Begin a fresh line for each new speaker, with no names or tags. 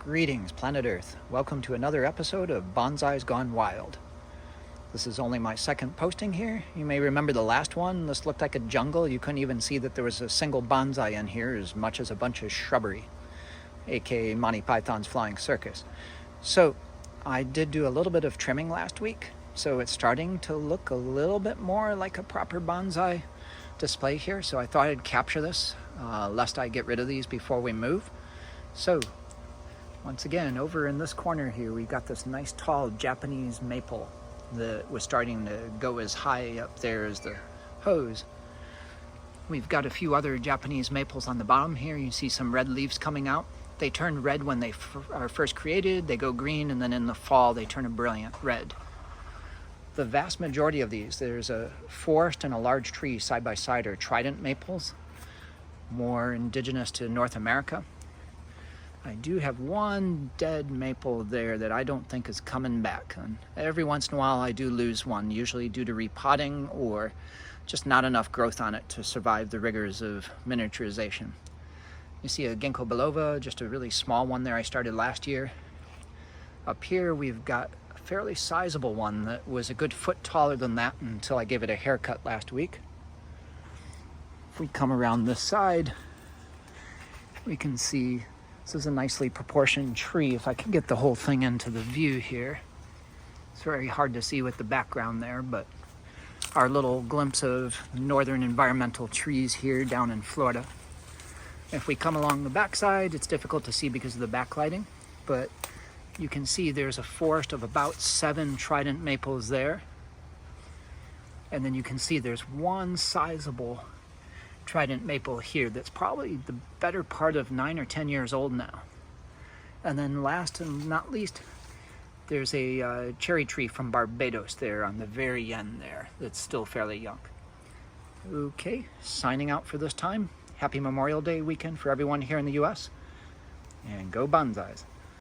Greetings, planet Earth. Welcome to another episode of Bonsais Gone Wild. This is only my second posting here. You may remember the last one. This looked like a jungle. You couldn't even see that there was a single bonsai in here as much as a bunch of shrubbery, aka Monty Python's Flying Circus. So I did do a little bit of trimming last week, so it's starting to look a little bit more like a proper bonsai display here. So I thought I'd capture this, lest I get rid of these before we move. So once again, over in this corner here, we got this nice tall Japanese maple that was starting to go as high up there as the hose. We've got a few other Japanese maples on the bottom here. You see some red leaves coming out. They turn red when they are first created, they go green, and then in the fall they turn a brilliant red. The vast majority of these, there's a forest and a large tree side by side, are trident maples, more indigenous to North America. I do have one dead maple there that I don't think is coming back. And every once in a while I do lose one, usually due to repotting or just not enough growth on it to survive the rigors of miniaturization. You see a ginkgo biloba, just a really small one there I started last year. Up here we've got a fairly sizable one that was a good foot taller than that until I gave it a haircut last week. If we come around this side, we can see this is a nicely proportioned tree. If I can get the whole thing into the view here. It's very hard to see with the background there, but our little glimpse of northern environmental trees here down in Florida. If we come along the backside, it's difficult to see because of the backlighting, but you can see there's a forest of about 7 trident maples there. And then you can see there's one sizable trident maple here that's probably the better part of 9 or 10 years old now. And then last and not least, there's a cherry tree from Barbados there on the very end there that's still fairly young. Okay, signing out for this time. Happy Memorial Day weekend for everyone here in the US, and go bonsais.